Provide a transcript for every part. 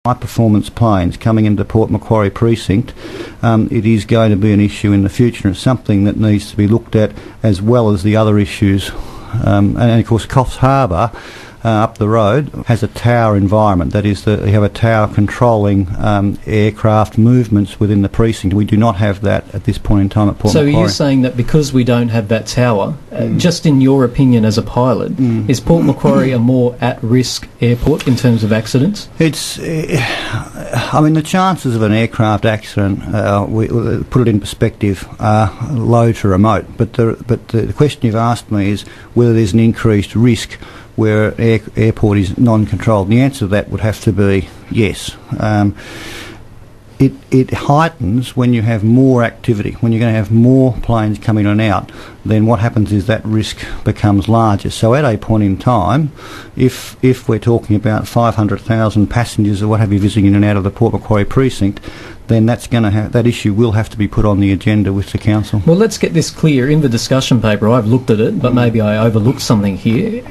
high-performance planes coming into Port Macquarie precinct, it is going to be an issue in the future. It's something that needs to be looked at as well as the other issues. And of course, Coffs Harbour, up the road, has a tower environment. That is, they have a tower controlling aircraft movements within the precinct. We do not have that at this point in time at Port Macquarie. So are you saying that because we don't have that tower, just in your opinion as a pilot, is Port Macquarie a more at-risk airport in terms of accidents? I mean, the chances of an aircraft accident, we put it in perspective, are low to remote. But the question you've asked me is whether there's an increased risk where an airport is non-controlled. And the answer to that would have to be yes. It heightens when you have more activity. When you're going to have more planes coming in and out, then what happens is that risk becomes larger. So at a point in time, if we're talking about 500,000 passengers or what have you visiting in and out of the Port Macquarie precinct, then that issue will have to be put on the agenda with the council. Well, let's get this clear. In the discussion paper, I've looked at it, but maybe I overlooked something here.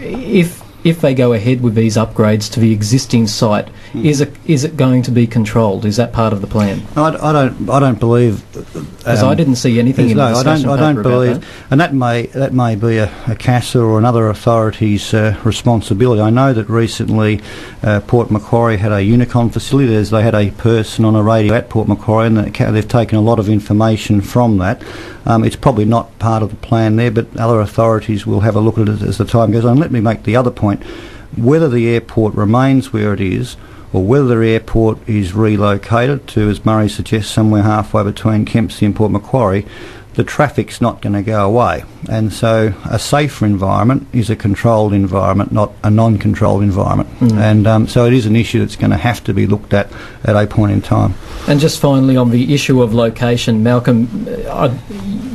If they go ahead with these upgrades to the existing site, is it going to be controlled? Is that part of the plan? I don't believe. Because I didn't see anything in the discussion paper I don't believe, about that. And that may be a CASA or another authority's responsibility. I know that recently Port Macquarie had a Unicon facility. They had a person on a radio at Port Macquarie, and they've taken a lot of information from that. It's probably not part of the plan there, but other authorities will have a look at it as the time goes on. Let me make the other point. Whether the airport remains where it is or whether the airport is relocated to, as Murray suggests, somewhere halfway between Kempsey and Port Macquarie, the traffic's not going to go away. And so a safer environment is a controlled environment, not a non-controlled environment. And so it is an issue that's going to have to be looked at a point in time. And just finally on the issue of location, Malcolm,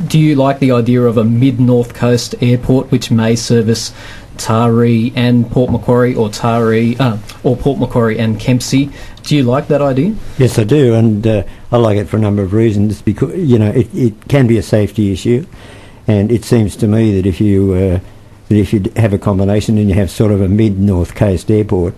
do you like the idea of a mid-north coast airport which may service Taree and Port Macquarie, or Port Macquarie and Kempsey? Do you like that idea? Yes, I do, and I like it for a number of reasons. Because it can be a safety issue, and it seems to me that if you have a combination and you have sort of a mid-north coast airport,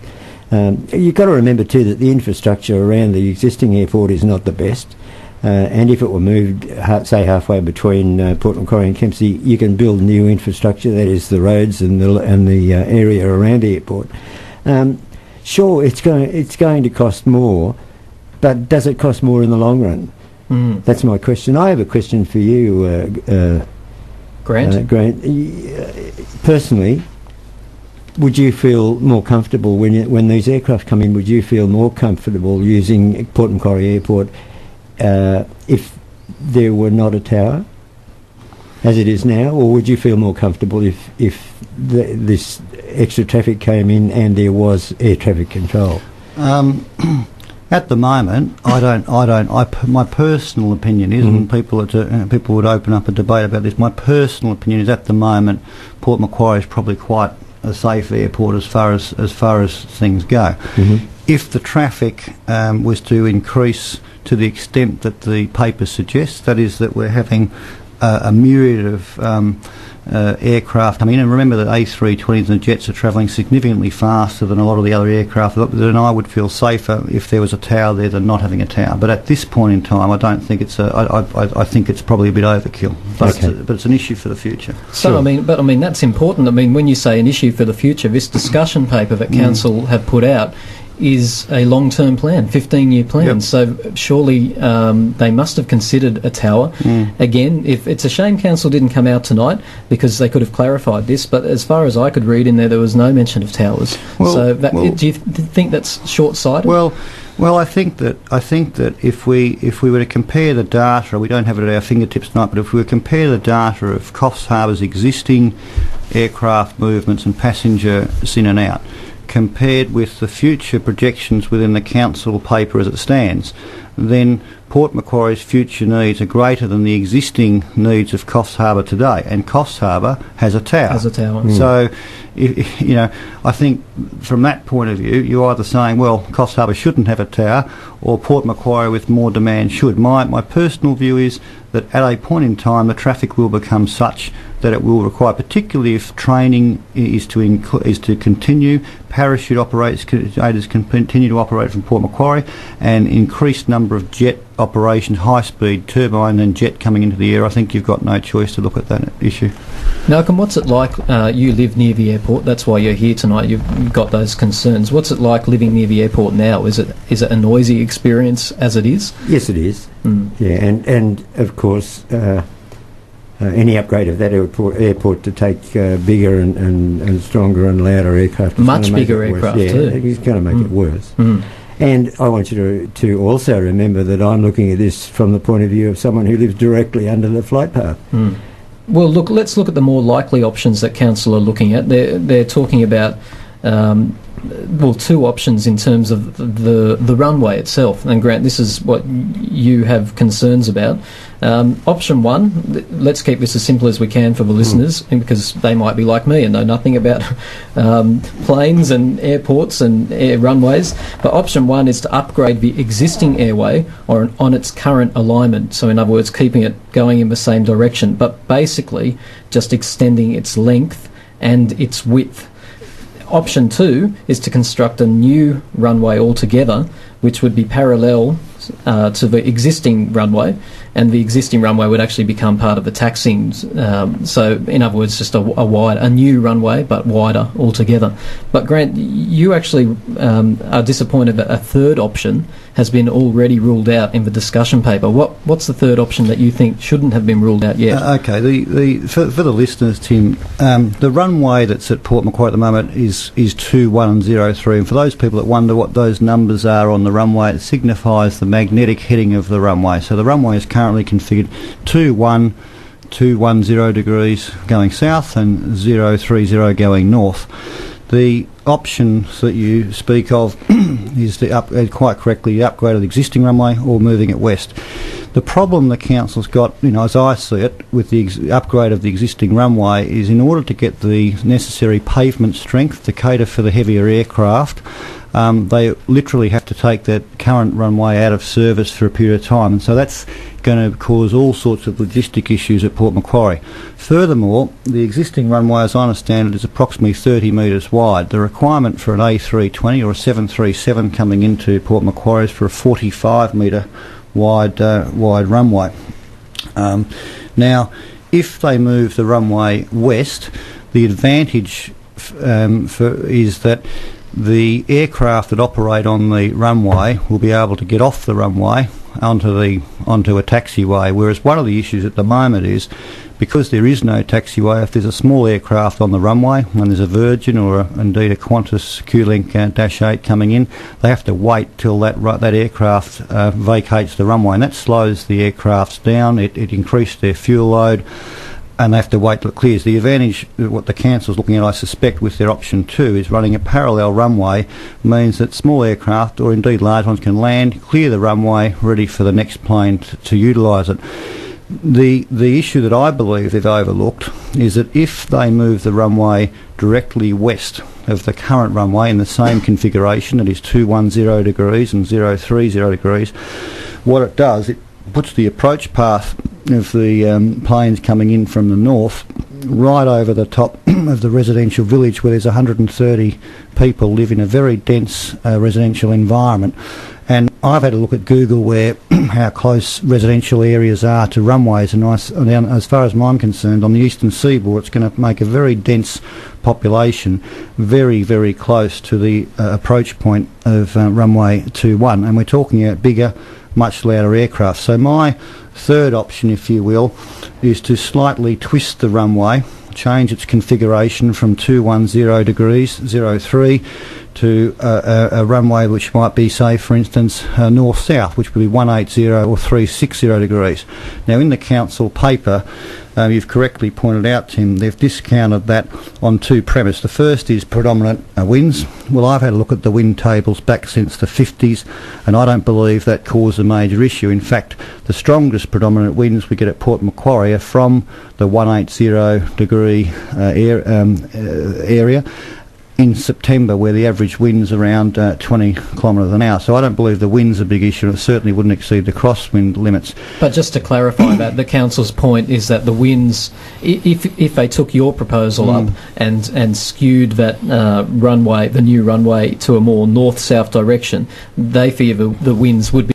you've got to remember too that the infrastructure around the existing airport is not the best. And if it were moved, say, halfway between Port Macquarie and Kempsey, you can build new infrastructure, that is the roads and the area around the airport. Sure, it's going to cost more, but does it cost more in the long run? That's my question. I have a question for you, Grant. Grant, personally, would you feel more comfortable when these aircraft come in? Would you feel more comfortable using Port Macquarie Airport if there were not a tower, as it is now, or would you feel more comfortable if this extra traffic came in and there was air traffic control? At the moment, my personal opinion is, and people would open up a debate about this. My personal opinion is, at the moment, Port Macquarie is probably quite a safe airport as far as things go. If the traffic was to increase to the extent that the paper suggests, that is, that we're having a myriad of aircraft. I mean, and remember that A320s and the jets are travelling significantly faster than a lot of the other aircraft. Then I would feel safer if there was a tower there than not having a tower. But at this point in time, I don't think it's I think it's probably a bit overkill. But it's an issue for the future. So I mean that's important. I mean, when you say an issue for the future, this discussion paper that council have put out is a long-term plan, 15-year plan. Yep. So surely they must have considered a tower. Again, if it's a shame council didn't come out tonight, because they could have clarified this, but as far as I could read in there was no mention of towers. Do you think that's short-sighted? Well, I think that if we were to compare the data, we don't have it at our fingertips tonight, but if we were to compare the data of Coffs Harbour's existing aircraft movements and passengers in and out, compared with the future projections within the council paper as it stands, then Port Macquarie's future needs are greater than the existing needs of Coffs Harbour today, and Coffs Harbour has a tower. So, I think from that point of view, you're either saying, well, Coffs Harbour shouldn't have a tower, or Port Macquarie with more demand should. My personal view is that at a point in time, the traffic will become such that it will require, particularly if training is to continue, parachute operators can continue to operate from Port Macquarie, and increased number of jet operations, high-speed turbine and jet coming into the air. I think you've got no choice to look at that issue. Malcolm, what's it like? You live near the airport. That's why you're here tonight. You've got those concerns. What's it like living near the airport now? Is it a noisy experience as it is? Yes, it is. Yeah, and of course, any upgrade of that airport to take bigger and stronger and louder aircraft, much bigger aircraft too. It's going to make it worse. And I want you to also remember that I'm looking at this from the point of view of someone who lives directly under the flight path. Well, let's look at the more likely options that council are looking at. They're talking about two options in terms of the runway itself. And Grant, this is what you have concerns about. Option one, let's keep this as simple as we can for the listeners, because they might be like me and know nothing about planes and airports and air runways. But option one is to upgrade the existing airway on its current alignment. So in other words, keeping it going in the same direction, but basically just extending its length and its width. Option two is to construct a new runway altogether, which would be parallel to the existing runway, and the existing runway would actually become part of the taxiing. So, in other words, just a new runway, but wider altogether. But Grant, you actually are disappointed that a third option has been already ruled out in the discussion paper. What's the third option that you think shouldn't have been ruled out yet? For the listeners, Tim, the runway that's at Port Macquarie at the moment is 2103, and for those people that wonder what those numbers are on the runway, it signifies the magnetic heading of the runway. So the runway is currently configured 210 degrees going south and 030 going north. The options that you speak of is quite correctly the upgrade of the existing runway or moving it west. The problem the council's got, as I see it, with the upgrade of the existing runway is in order to get the necessary pavement strength to cater for the heavier aircraft, they literally have to take that current runway out of service for a period of time, and so that's going to cause all sorts of logistic issues at Port Macquarie. Furthermore, the existing runway, as I understand it, is approximately 30 metres wide. The requirement for an A320 or a 737 coming into Port Macquarie is for a 45 metre wide runway. Now, if they move the runway west, the advantage is that the aircraft that operate on the runway will be able to get off the runway onto a taxiway, whereas one of the issues at the moment is because there is no taxiway, if there's a small aircraft on the runway and there's a Virgin or indeed a Qantas Q-Link -8 coming in, they have to wait till that aircraft vacates the runway, and that slows the aircrafts down. It increases their fuel load, and they have to wait till it clears. The advantage, what the council's looking at, I suspect, with their option two, is running a parallel runway means that small aircraft, or indeed large ones, can land, clear the runway, ready for the next plane to utilise it. The issue that I believe they've overlooked is that if they move the runway directly west of the current runway in the same configuration, that is 210 degrees and 030 degrees, what it does, it puts the approach path of the planes coming in from the north right over the top of the residential village, where there's 130 people live in a very dense residential environment. And I've had a look at Google where how close residential areas are to runways, and as far as I'm concerned, on the eastern seaboard, it's going to make a very dense population very, very close to the approach point of runway 21, and we're talking about bigger, much louder aircraft. So my third option, if you will, is to slightly twist the runway, change its configuration from 210 degrees 03 to a runway which might be, say, for instance, north-south, which would be 180 or 360 degrees. Now, in the council paper, you've correctly pointed out, Tim, they've discounted that on two premises. The first is predominant winds. Well, I've had a look at the wind tables back since the 50s, and I don't believe that caused a major issue. In fact, the strongest predominant winds we get at Port Macquarie are from the 180 degree area in September, where the average wind's around 20 kilometres an hour. So I don't believe the wind's a big issue, and it certainly wouldn't exceed the crosswind limits. But just to clarify that, the council's point is that the winds, if they took your proposal up and skewed that runway, the new runway, to a more north-south direction, they fear the winds would be